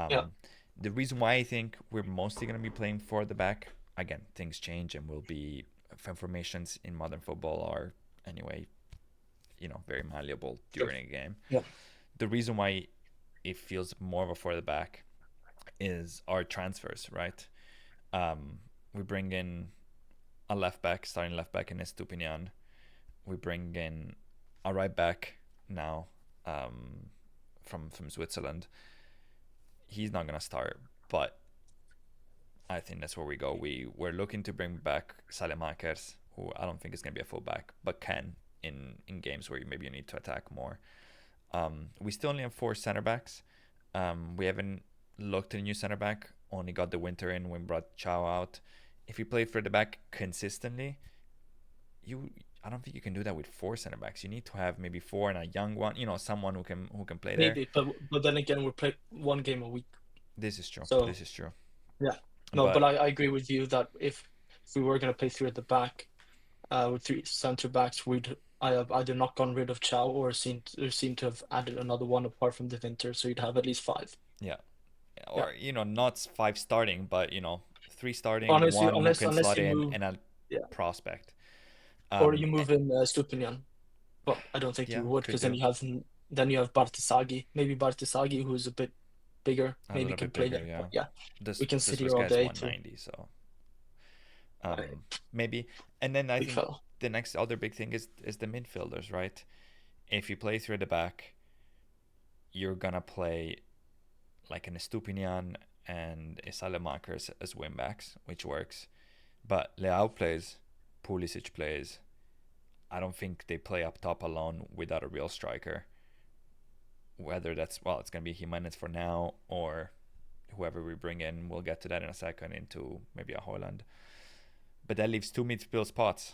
yeah, Um, the reason why I think we're mostly going to be playing for the back, again, things change and will be formations in modern football are anyway, very malleable sure. during a game. Yeah, The reason why it feels more of a for the back is our transfers, right? We bring in a left back, starting left back in Estupinian. We bring in a right back now from Switzerland. He's not gonna start, but I think that's where we go. We're looking to bring back Salemakers, who I don't think is gonna be a fullback, but can in games where maybe you need to attack more. We still only have four center backs. We haven't looked at a new center back. Only got the winter in when we brought Chow out. If you play for the back consistently, you I don't think you can do that with four center backs. You need to have maybe four and a young one. Someone who can play there. maybe, but then again, we play one game a week, This is true. so This is true. yeah. No, but But I agree with you that if we were gonna play three at the back, with three center backs, I have either not gone rid of Chow or seem to have added another one apart from the Winter, so you'd have at least five. yeah, Yeah, or not five starting, but three starting, honestly, one who can unless slot you in, move, and a yeah, prospect. or you Eh, move in Stupinian, but I don't think you yeah, would could because do then you have Bartisagi, maybe Bartisagi who's a bit bigger, a maybe little can bit play bigger. there. Yeah, But yeah, this we can this sit Swiss here all guy's day too. 190, so Right, maybe. And then I big think fella. the next other big thing is the midfielders, right? If you play through the back, you're gonna play. like an Estupinian and a Salemakers as wing backs, which works. But Leao plays, Pulisic plays. I don't think they play up top alone without a real striker. Whether that's, well, it's gonna be Jimenez for now or whoever we bring in. We'll get to that in a second into maybe a Holland. But that leaves two midfield spots.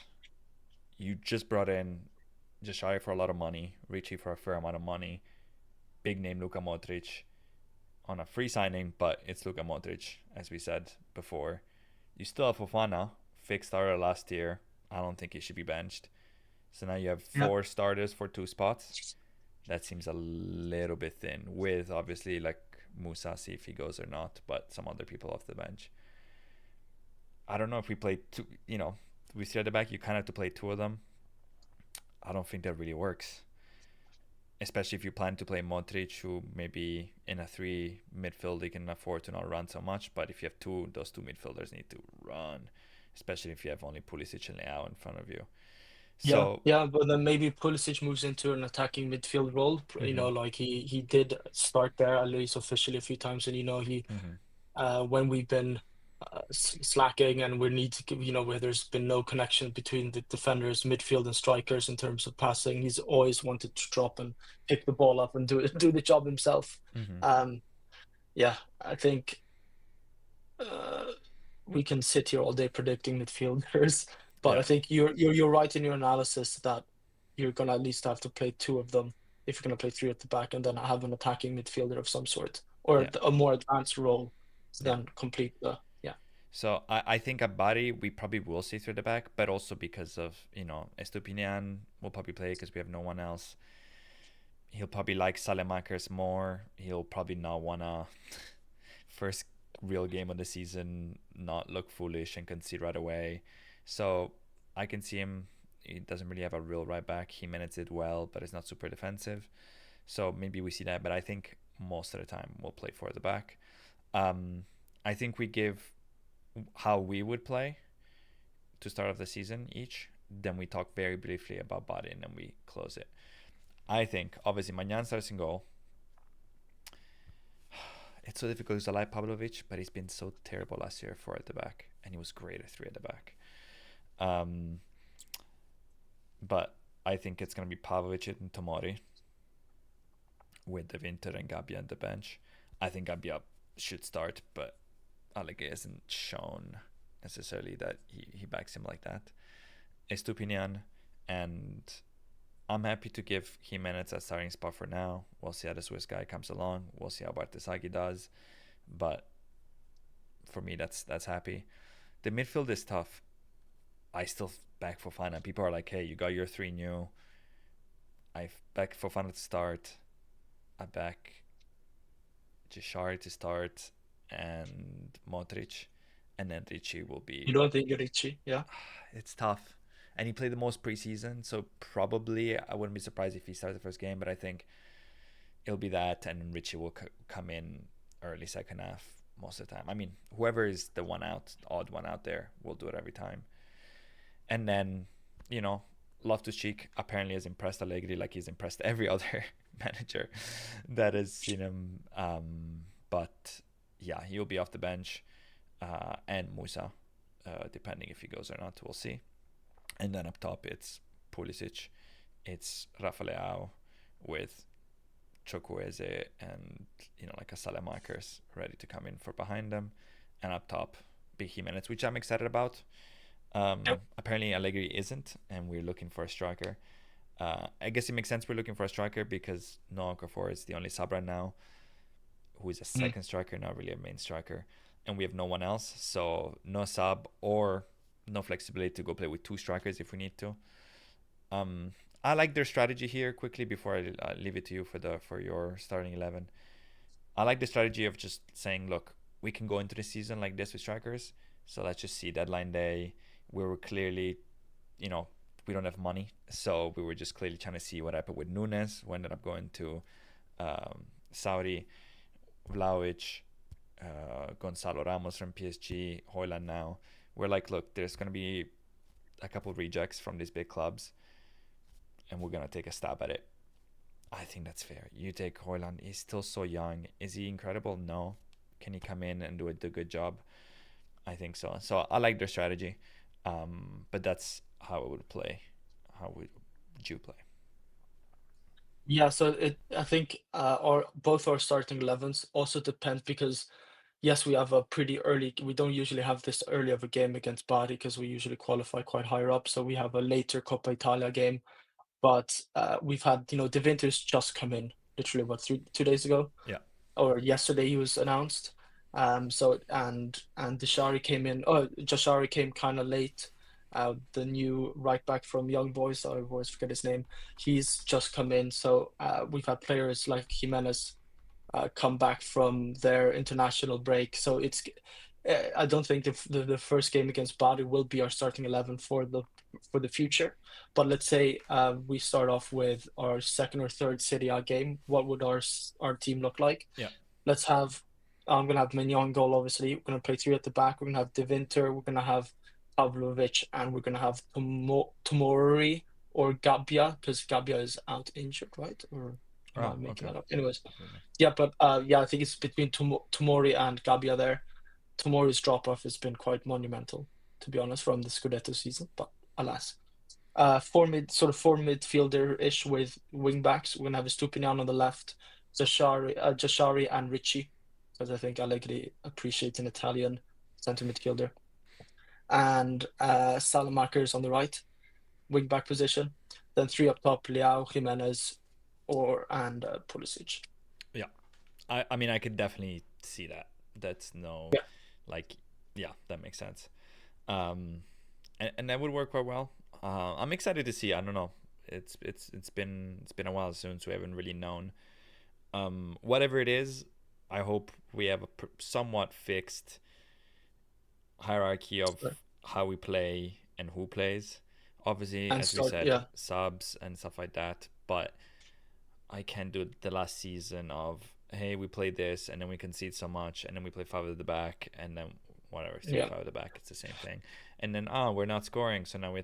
You just brought in Jashai for a lot of money, Richie for a fair amount of money, big name Luka Modric on a free signing, but it's Luka Modric, as we said before. You still have Fofana, fixed starter last year. I don't think he should be benched. So now you have Yeah. four starters for two spots. That seems a little bit thin, with obviously like Musa, see if he goes or not, but some other people off the bench. I don't know if we play two, we see at the back, you kind of have to play two of them. I don't think that really works, especially if you plan to play Modric, who maybe in a three midfield he can afford to not run so much. But if you have two, those two midfielders need to run, especially if you have only Pulisic and Leao in front of you. Yeah, So, yeah, but then maybe Pulisic moves into an attacking midfield role. mm-hmm, Like he did start there at least officially a few times, and he mm-hmm, when we've been slacking and we need to give, where there's been no connection between the defenders, midfield, and strikers in terms of passing, he's always wanted to drop and pick the ball up and do the job himself. mm-hmm, Um, yeah, I think uh, we can sit here all day predicting midfielders, but I yeah, think you're right in your analysis that you're gonna at least have to play two of them if you're gonna play three at the back and then have an attacking midfielder of some sort or yeah, a more advanced role to yeah. then complete the yeah. So I think at Bari we probably will see through the back, but also because of Estupinian will probably play because we have no one else. He'll probably like Salemakers more. He'll probably not wanna first real game of the season not look foolish and concede right away. So I can see him. He doesn't really have a real right back. He managed it well, but it's not super defensive. So maybe we see that. But I think most of the time we'll play for the back. Um, I think we give how we would play to start off the season each. Then we talk very briefly about Bari and then we close it. I think obviously Manyan starts in goal. It's so difficult because I like Pavlovic, but he's been so terrible last year at four at the back, and he was great at three at the back. Um, but I think it's gonna be Pavlovic and Tomori with De Winter and Gabbia on the bench. I think Gabbia should start, but Alege hasn't shown necessarily that he backs him like that. Estupinian, and I'm happy to give Jimenez a starting spot for now. We'll see how the Swiss guy comes along. We'll see how Bartesaghi does. But for me, that's happy. The midfield is tough. I still back Fofana. People are like, hey, you got your three new. I back Fofana to start. I back Jashari to start and Modric. And then Ricci will You be. don't think Ricci? Yeah. It's tough. And he played the most preseason, so probably I wouldn't be surprised if he starts the first game. But I think it'll be that, and Richie will come in early second half most of the time. I mean, whoever is the one out, odd one out there, will do it every time. And then, you know, Loftus Cheek apparently has impressed Allegri like he's impressed every other manager that has seen him. But yeah, he'll be off the bench, and Musa, depending if he goes or not, we'll see. And then up top, it's Pulisic, it's Rafael with Chukwueze and like a Salamakers ready to come in for behind them, and up top, Big Jimenez, which I'm excited about. Yep. Apparently Allegri isn't, and we're looking for a striker. I guess it makes sense we're looking for a striker because Noah Okafor is the only sub right now, who is a Mm. second striker, not really a main striker, and we have no one else. So no sub or no flexibility to go play with two strikers if we need to. Um, I like their strategy here. Quickly before I leave it to you for your starting 11, I like the strategy of just saying, look, we can go into the season like this with strikers. So let's just see deadline day. We were clearly, you know, we don't have money, so we were just clearly trying to see what happened with Nunes, who ended up going to Saudi, Vlaovic, Gonzalo Ramos from PSG, Hoyland now. We're like, look, there's gonna be a couple of rejects from these big clubs, and we're gonna take a stab at it. I think that's fair. You take Hoyland. He's still so young. Is he incredible? No. Can he come in and do a good job? I think so. So I like their strategy, but that's how it would play. How would you play? Yeah, so I think our both our starting 11s also depend because yes, we have a pretty early. We don't usually have this early of a game against Bari because we usually qualify quite higher up. So we have a later Coppa Italia game. But we've had, De Winter's just come in literally what 2 days ago Yeah. or yesterday he was announced. So and Deshari came in. Oh, Jashari came kind of late. The new right back from Young Boys, I always forget his name. He's just come in. So we've had players like Jimenez come back from their international break. So I don't think the first game against Bari will be our starting 11 for the future. But let's say we start off with our second or third Serie A game. What would our team look like? Yeah. Let's have. I'm gonna have Mignon goal. Obviously, we're gonna play three at the back. We're gonna have De Winter. We're gonna have Pavlovic, and we're gonna have Tomori or Gabbia because Gabbia is out injured, right? Or am Oh, I making okay. that up? Anyways, I don't know. yeah, but yeah, I think it's between Tomori and Gabbia there. Tomori's drop off has been quite monumental, to be honest, from the Scudetto season. But alas, four midfielder ish with wing backs. We're gonna have Estupinian on the left, Jashari and Ricci, because I think Allegri appreciates an Italian centre midfielder, and Salamakers on the right wing back position. Then three up top: Leao, Jimenez, and Pulisic. Yeah. I mean, I could definitely see that. That's no, Yeah, like, yeah, that makes sense. Um, and that would work quite well. I'm excited to see. I don't know. It's been a while since we haven't really known. Whatever it is, I hope we have a somewhat fixed hierarchy of how we play and who plays. Obviously, and as we start. said, Yeah, subs and stuff like that. But I can't do the last season of, hey, we play this and then we concede so much and then we play five at the back and then whatever, three yeah. five at the back. It's the same thing. And then we're not scoring, so now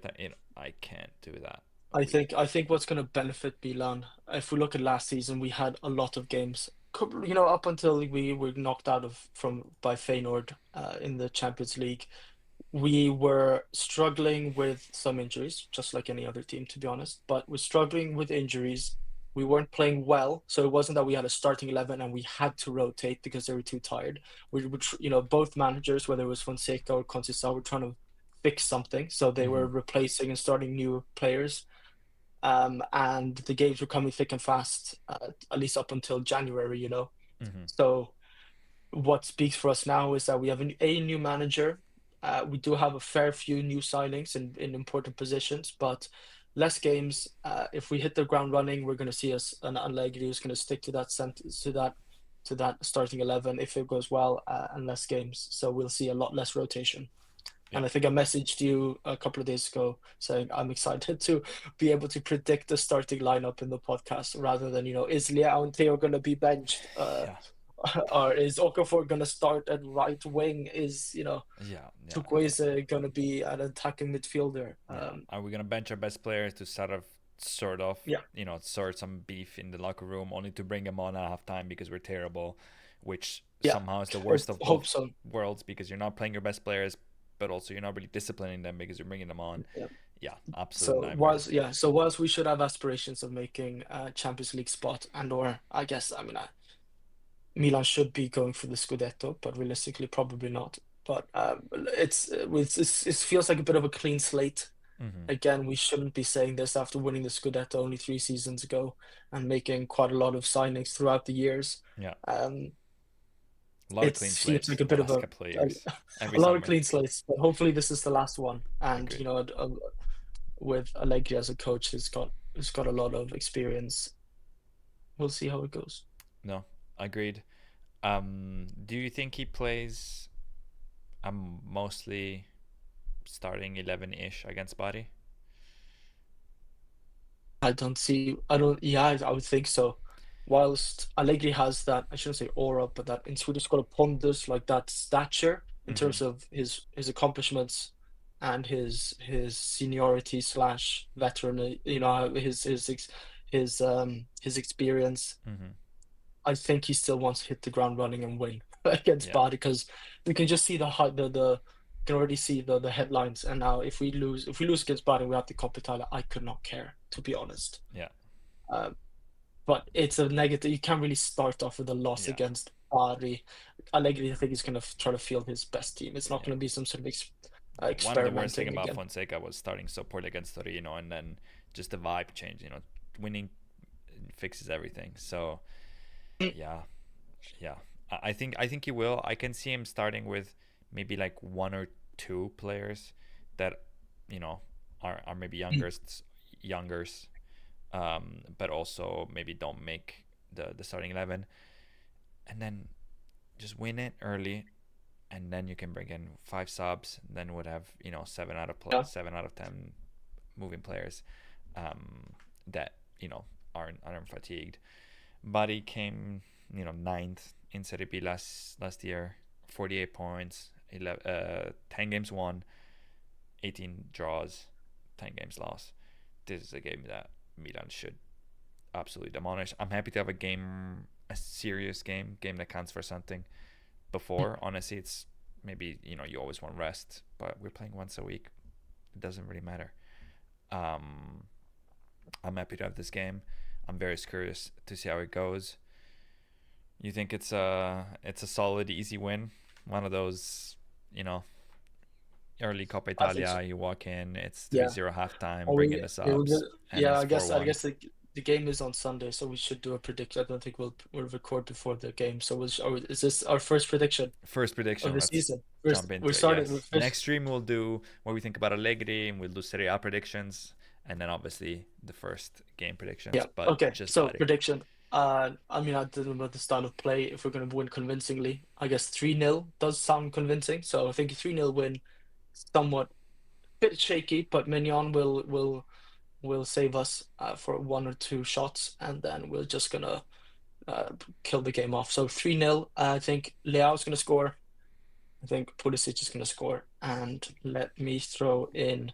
I can't do that. We I think what's going to benefit Milan, if we look at last season, we had a lot of games, up until we were knocked out of from by Feyenoord in the Champions League. We were struggling with some injuries, just like any other team, to be honest. But we're struggling with injuries. We weren't playing well, so it wasn't that we had a starting 11 and we had to rotate because they were too tired. We were, both managers, whether it was Fonseca or Conceição, were trying to fix something, so they Mm-hmm. were replacing and starting new players. And the games were coming thick and fast, at least up until January. Mm-hmm. So what speaks for us now is that we have a new manager. We do have a fair few new signings in important positions, but less games. If we hit the ground running, we're going to see us an Allegri who's going to stick to that to that starting 11 if it goes well, and less games. So we'll see a lot less rotation. Yeah. And I think I messaged you a couple of days ago saying I'm excited to be able to predict the starting lineup in the podcast rather than, is Leao and Theo going to be benched? Yeah. Or is Okafor going to start at right wing? Is, Yeah. Yeah. Yeah. Chukwueze going to be an attacking midfielder? Yeah. Are we gonna bench our best players to sort of, Yeah, sort some beef in the locker room, only to bring them on at halftime because we're terrible, which yeah. somehow is the Hope, worst of hope both so. worlds because you're not playing your best players, but also you're not really disciplining them because you're bringing them on. Yeah. Yeah, absolute So nightmare. whilst we should have aspirations of making a Champions League spot or I guess Milan should be going for the Scudetto, but realistically, probably not. But it feels like a bit of a clean slate. Mm-hmm. Again, we shouldn't be saying this after winning the Scudetto only 3 seasons ago and making quite a lot of signings throughout the years. Yeah, Um, a lot of it clean seems slates like a the bit of last a, couple of a, years, every a lot of summer. clean slates, but hopefully this is the last one. And Agreed. with Allegri as a coach, he's got a lot of experience. We'll see how it goes. No, agreed. Do you think he plays mostly starting 11-ish against Bari? Yeah, I would think so. Whilst Allegri has that, I shouldn't say aura, but that in Swedish called a pondus, like that stature in Mm-hmm. terms of his accomplishments and his seniority slash veteran, his experience. Hmm. I think he still wants to hit the ground running and win against Yeah, Bari because we can just see the can already see the headlines. And now if we lose against Bari, we have the Coppa Italia. I could not care, to be honest. yeah, Uh, but it's a negative. You can't really start off with a loss yeah, against Bari. Allegri, I think he's going to try to field his best team. It's not yeah. going to be some sort of One of the worst thing experimenting about again. Fonseca was starting so poorly against Torino, and then just the vibe change. Winning fixes everything. So Mm, yeah, yeah. I think he will. I can see him starting with maybe like one or two players that you know are maybe mm. youngers, but also maybe don't make the starting 11, and then just win it early, and then you can bring in five subs, and then would have Yeah, 7 out of 10 moving players, that aren't fatigued. Bari came ninth in Serie B last year, 48 points, 10 games won, 18 draws, 10 games lost. This is a game that Milan should absolutely demolish. I'm happy to have a serious game that counts for something. mm, Before, honestly, it's maybe you always want rest, but we're playing once a week. It doesn't really matter. Um, I'm happy to have this game. I'm very curious to see how it goes. You think it's a solid, easy win? One of those, you know, early Coppa I think so. Italia. You walk in, it's three Yeah. zero halftime. Or Bring in we the it would subs, and yeah, it's four I one. guess the game is on Sunday, so we should do a prediction. I don't think we'll record before the game. So is this our first prediction First of prediction. the Let's season? jump We're into it. starting Yes. with Next first. stream we'll do what we think about Allegri, and we'll do Serie A predictions, and then obviously the first game predictions. Yeah. But Okay. just So Bari. prediction. I mean, I don't know about the style of play. If we're going to win convincingly, I guess 3-0 does sound convincing. So I think a 3-0 win, somewhat bit shaky, but Mignon will save us for one or two shots, and then we're just gonna uh, kill the game off. So 3-0. I think Leao's gonna score. I think Pulisic is gonna score, and let me throw in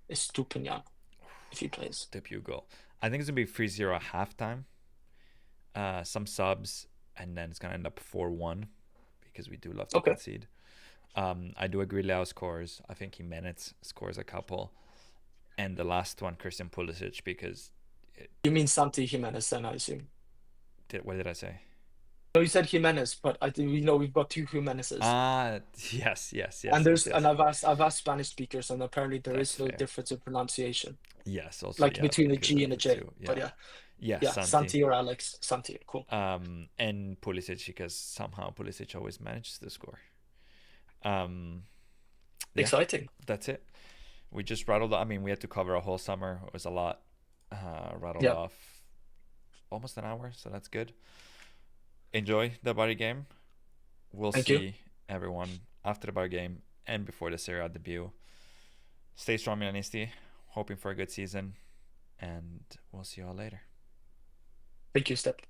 Estupinian if he plays. Debut goal. I think it's gonna be 3-0 at halftime. Some subs, and then it's gonna end up 4-1 because we do love to Okay. concede. I do agree. Leo scores. I think Jimenez scores a couple, and the last one Christian Pulisic because You mean Santi Jimenez then, I assume. what did I say? No, you said Jimenez, but I think we know we've got two Jimenezes. Ah, yes, yes, And yes, yes, there's and yes. I've asked Spanish speakers, and apparently there That's is no fair. difference in pronunciation, Yes, also like yeah, between a because G of and a the J. two. But Yeah, yeah, yeah, yeah, Santi. Santi or Alex. Santi, cool. And Pulisic because somehow Pulisic always manages to score. Um, yeah, Exciting. that's it. We just rattled. I mean, we had to cover a whole summer. It was a lot. Rattled Yeah. off almost an hour, so that's good. Enjoy the Bari game. We'll Thank you. see everyone after the Bari game and before the Serie A debut. Stay strong, Milanisti. Hoping for a good season, and we'll see you all later. Thank you, Step.